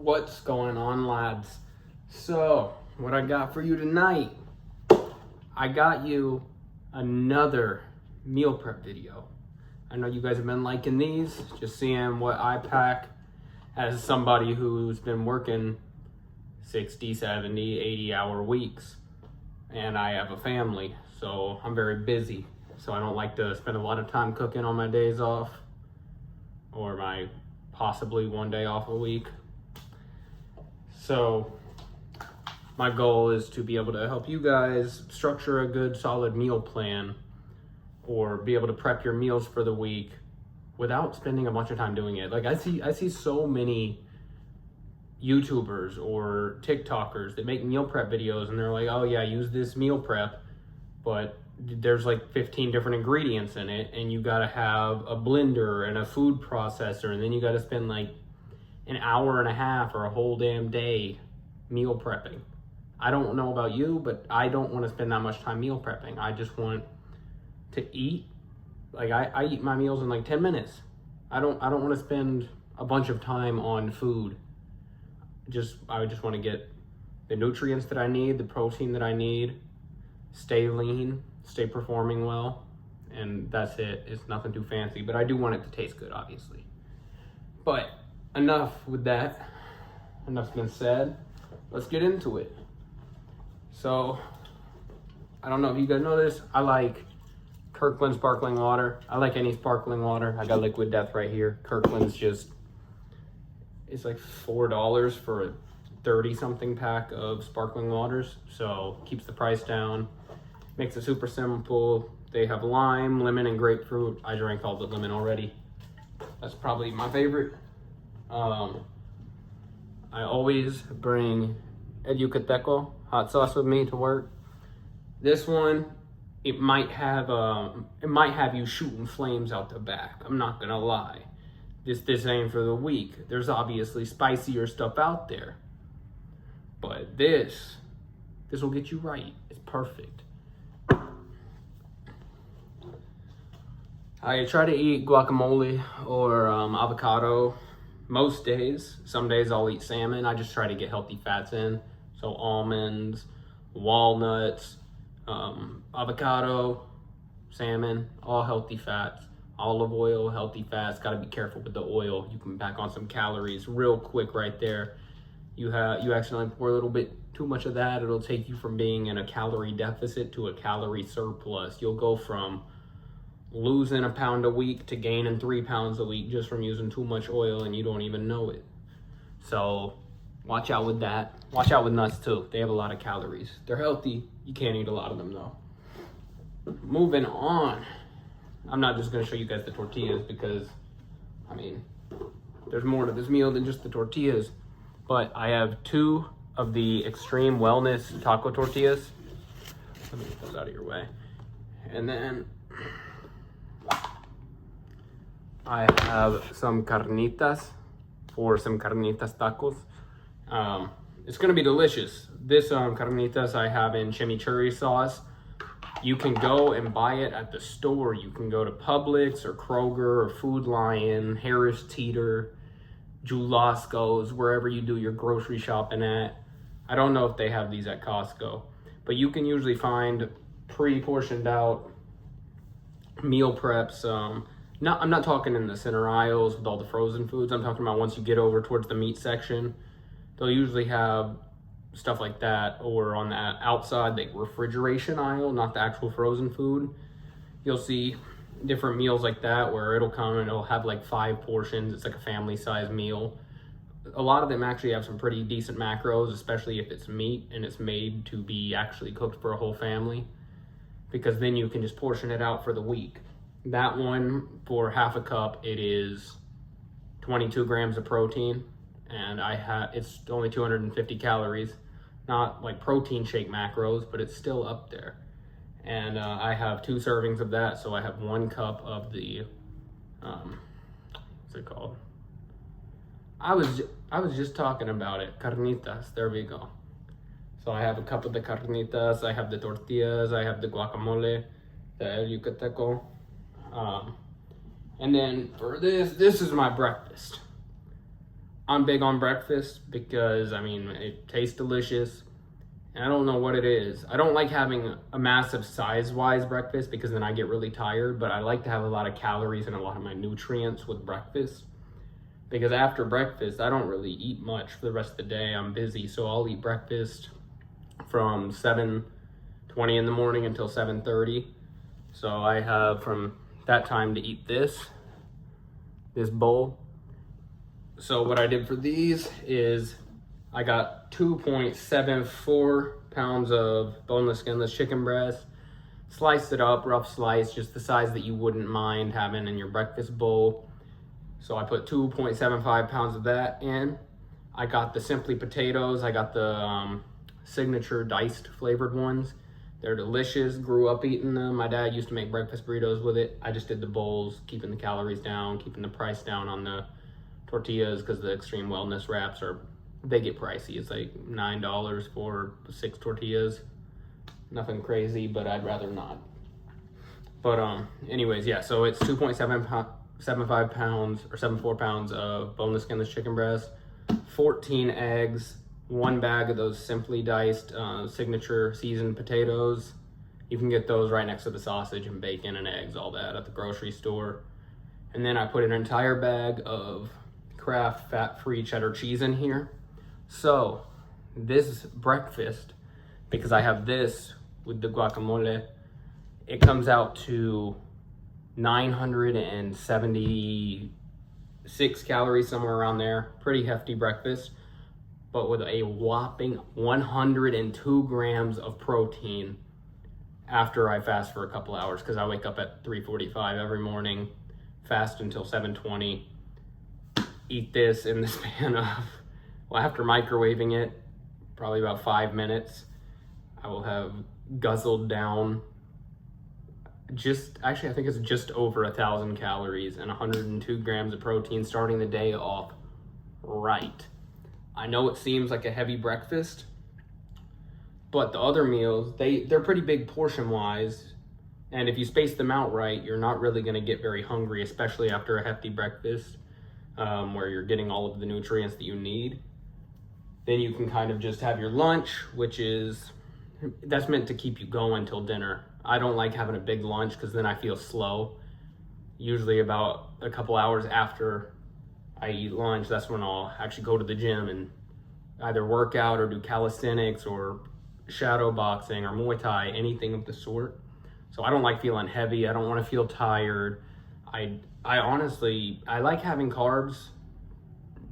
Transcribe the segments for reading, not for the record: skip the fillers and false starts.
What's going on, lads? So, what I got for you tonight, I got you another meal prep video. I know you guys have been liking these, just seeing what I pack as somebody who's been working 60, 70, 80-hour weeks. And I have a family, so I'm very busy. So I don't like to spend a lot of time cooking on my days off, or my possibly one day off a week. So my goal is to be able to help you guys structure a good solid meal plan, or be able to prep your meals for the week without spending a bunch of time doing it. Like I see so many YouTubers or TikTokers that make meal prep videos and they're like, oh yeah, use this meal prep, but there's like 15 different ingredients in it, and you gotta have a blender and a food processor, and then you gotta spend like an hour and a half or a whole damn day meal prepping. I don't know about you, but I don't want to spend that much time meal prepping. I just want to eat. Like I eat my meals in like 10 minutes. I don't want to spend a bunch of time on food. I just want to get the nutrients that I need, the protein that I need, stay lean, stay performing well, and that's it. It's nothing too fancy, but I do want it to taste good, obviously. But enough with that. Enough's been said. Let's get into it. So, I don't know if you guys know this. I like Kirkland sparkling water. I like any sparkling water. I got Liquid Death right here. Kirkland's it's like $4 for a 30-something pack of sparkling waters. So, keeps the price down. Makes it super simple. They have lime, lemon, and grapefruit. I drank all the lemon already. That's probably my favorite. I always bring El Yucateco hot sauce with me to work. This one, it might have you shooting flames out the back. I'm not gonna lie. This ain't for the weak. There's obviously spicier stuff out there, but this will get you right. It's perfect. I try to eat guacamole or avocado most days. Some days I'll eat salmon. I just try to get healthy fats in. So almonds, walnuts, avocado, salmon, all healthy fats. Olive oil, healthy fats. Got to be careful with the oil. You can pack on some calories real quick right there. You accidentally pour a little bit too much of that, it'll take you from being in a calorie deficit to a calorie surplus. You'll go from losing a pound a week to gaining 3 pounds a week just from using too much oil, and you don't even know it. So watch out with that. Watch out with nuts too. They have a lot of calories. They're healthy. You can't eat a lot of them though. Moving on. I'm not just gonna show you guys the tortillas because, I mean, there's more to this meal than just the tortillas. But I have 2 of the Extreme Wellness taco tortillas. Let me get those out of your way. And then I have some carnitas for some carnitas tacos. It's gonna be delicious. This carnitas I have in chimichurri sauce. You can go and buy it at the store. You can go to Publix or Kroger or Food Lion, Harris Teeter, Jewel-Osco's, wherever you do your grocery shopping at. I don't know if they have these at Costco, but you can usually find pre-portioned out meal preps. I'm not talking in the center aisles with all the frozen foods. I'm talking about once you get over towards the meat section. They'll usually have stuff like that, or on the outside, the refrigeration aisle, not the actual frozen food. You'll see different meals like that where it'll come and it'll have like 5 portions. It's like a family size meal. A lot of them actually have some pretty decent macros, especially if it's meat and it's made to be actually cooked for a whole family, because then you can just portion it out for the week. That one, for half a cup, it is 22 grams of protein, and it's only 250 calories. Not like protein shake macros, but it's still up there. And I have 2 servings of that, so I have 1 cup of the, what's it called? I was just talking about it, carnitas, there we go. So I have a cup of the carnitas, I have the tortillas, I have the guacamole, the El Yucateco. And then for this is my breakfast. I'm big on breakfast because, I mean, it tastes delicious. And I don't know what it is. I don't like having a massive size-wise breakfast because then I get really tired, but I like to have a lot of calories and a lot of my nutrients with breakfast. Because after breakfast, I don't really eat much for the rest of the day. I'm busy, so I'll eat breakfast from 7:20 in the morning until 7:30. So I have from that time to eat this bowl. So what I did for these is I got 2.74 pounds of boneless, skinless chicken breast, sliced it up, rough slice, just the size that you wouldn't mind having in your breakfast bowl. So I put 2.75 pounds of that in. I got the Simply potatoes. I got the signature diced flavored ones. They're delicious. Grew up eating them. My dad used to make breakfast burritos with it. I just did the bowls, keeping the calories down, keeping the price down on the tortillas because the extreme wellness wraps they get pricey. It's like $9 for 6 tortillas. Nothing crazy, but I'd rather not. But anyways, yeah, so it's 2.75 pounds or 74 pounds of boneless, skinless chicken breast, 14 eggs, 1 bag of those Simply diced signature seasoned potatoes. You can get those right next to the sausage and bacon and eggs, all that at the grocery store. And then I put an entire bag of Kraft fat-free cheddar cheese in here. So this breakfast, because I have this with the guacamole, it comes out to 976 calories, somewhere around there. Pretty hefty breakfast, but with a whopping 102 grams of protein after I fast for a couple hours, because I wake up at 3:45 every morning, fast until 7:20, eat this in the span of, well, after microwaving it, probably about 5 minutes, I will have guzzled down I think it's just over 1,000 calories and 102 grams of protein, starting the day off right. I know it seems like a heavy breakfast, but the other meals, they're pretty big portion wise. And if you space them out right, you're not really gonna get very hungry, especially after a hefty breakfast, where you're getting all of the nutrients that you need. Then you can kind of just have your lunch, that's meant to keep you going till dinner. I don't like having a big lunch because then I feel slow. Usually about a couple hours after I eat lunch, that's when I'll actually go to the gym and either work out or do calisthenics or shadow boxing or Muay Thai, anything of the sort. So I don't like feeling heavy. I don't want to feel tired. I honestly like having carbs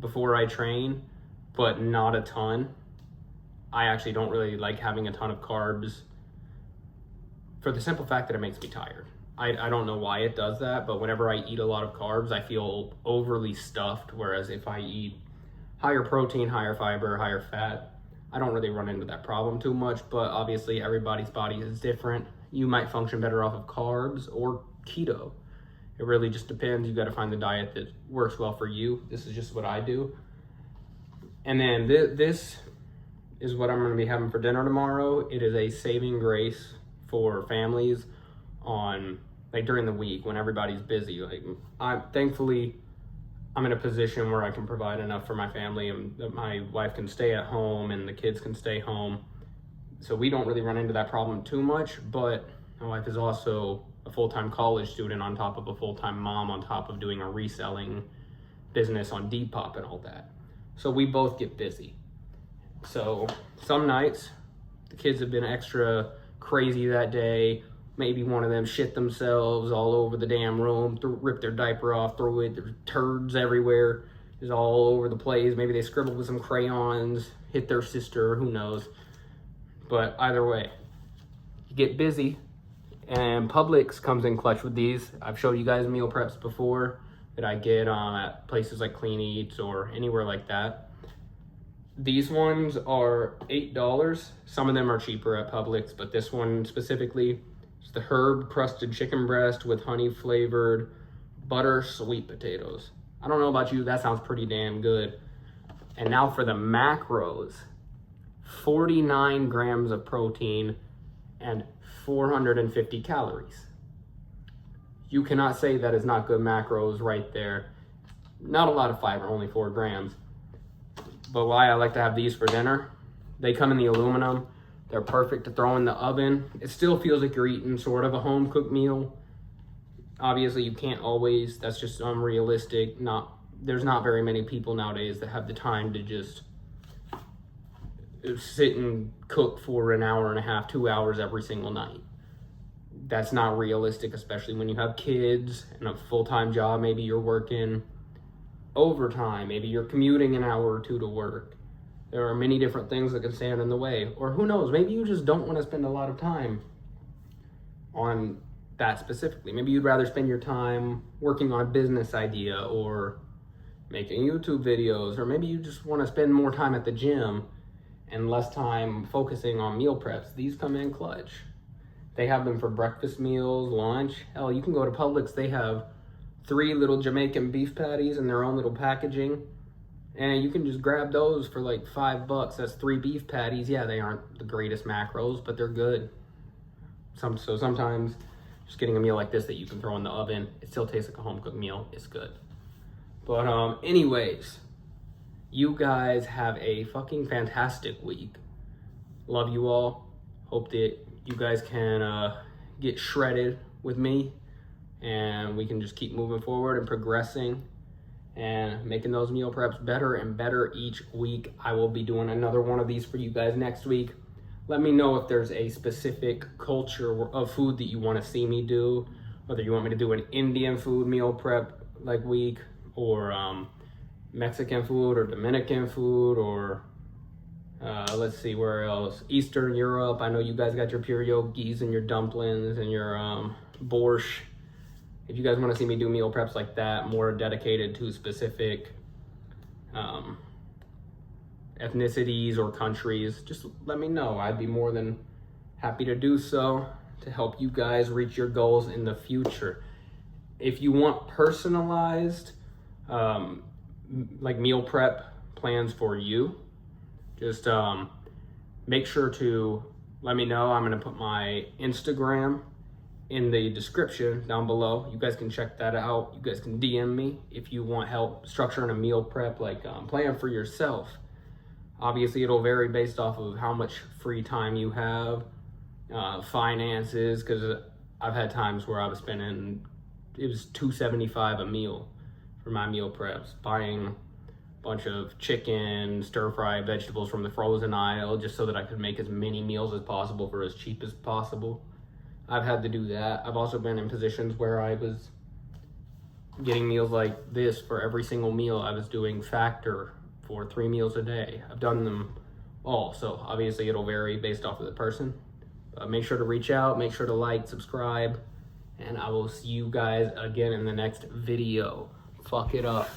before I train, but not a ton. I actually don't really like having a ton of carbs for the simple fact that it makes me tired. I don't know why it does that, but whenever I eat a lot of carbs, I feel overly stuffed, whereas if I eat higher protein, higher fiber, higher fat, I don't really run into that problem too much. But obviously everybody's body is different. You might function better off of carbs or keto. It really just depends. You got to find the diet that works well for you. This is just what I do. And then this is what I'm going to be having for dinner tomorrow. It is a saving grace for families on during the week when everybody's busy. Thankfully I'm in a position where I can provide enough for my family, and that my wife can stay at home and the kids can stay home. So we don't really run into that problem too much, but my wife is also a full-time college student on top of a full-time mom on top of doing a reselling business on Depop and all that. So we both get busy. So some nights the kids have been extra crazy that day. Maybe one of them shit themselves all over the damn room, rip their diaper off, throw it, there's turds everywhere, is all over the place. Maybe they scribbled with some crayons, hit their sister, who knows. But either way, you get busy, and Publix comes in clutch with these. I've showed you guys meal preps before that I get at places like Clean Eats or anywhere like that. These ones are $8. Some of them are cheaper at Publix, but this one specifically is the herb crusted chicken breast with honey flavored butter sweet potatoes. I don't know about you, that sounds pretty damn good. And now for the macros, 49 grams of protein and 450 calories. You cannot say that is not good macros right there. Not a lot of fiber, only 4 grams. But why I like to have these for dinner, they come in the aluminum. They're perfect to throw in the oven. It still feels like you're eating sort of a home cooked meal. Obviously you can't always, that's just unrealistic. There's not very many people nowadays that have the time to just sit and cook for an hour and a half, 2 hours every single night. That's not realistic, especially when you have kids and a full-time job. Maybe you're working overtime. Maybe you're commuting an hour or two to work. There are many different things that can stand in the way. Or who knows, maybe you just don't want to spend a lot of time on that specifically. Maybe you'd rather spend your time working on a business idea or making YouTube videos, or maybe you just want to spend more time at the gym and less time focusing on meal preps. These come in clutch. They have them for breakfast meals, lunch. Hell, you can go to Publix. They have 3 little Jamaican beef patties in their own little packaging. And you can just grab those for like $5. That's 3 beef patties. Yeah, they aren't the greatest macros, but they're good. So sometimes just getting a meal like this that you can throw in the oven, it still tastes like a home cooked meal. It's good. But anyways, you guys have a fucking fantastic week. Love you all. Hope that you guys can get shredded with me and we can just keep moving forward and progressing and making those meal preps better and better each week. I will be doing another one of these for you guys next week. Let me know if there's a specific culture of food that you want to see me do, whether you want me to do an Indian food meal prep like week, or Mexican food or Dominican food, or let's see, where else? Eastern Europe. I know you guys got your pierogies and your dumplings and your borscht. If you guys want to see me do meal preps like that, more dedicated to specific ethnicities or countries, just let me know. I'd be more than happy to do so to help you guys reach your goals in the future. If you want personalized like meal prep plans for you, just make sure to let me know. I'm going to put my Instagram in the description down below. You guys can check that out. You guys can DM me if you want help structuring a meal prep, like plan for yourself. Obviously, it'll vary based off of how much free time you have, finances, because I've had times where I was spending, it was $2.75 a meal for my meal preps, buying a bunch of chicken, stir-fried vegetables from the frozen aisle just so that I could make as many meals as possible for as cheap as possible. I've had to do that. I've also been in positions where I was getting meals like this for every single meal. I was doing Factor for 3 meals a day. I've done them all, so obviously it'll vary based off of the person. Make sure to reach out, make sure to like, subscribe, and I will see you guys again in the next video. Fuck it up.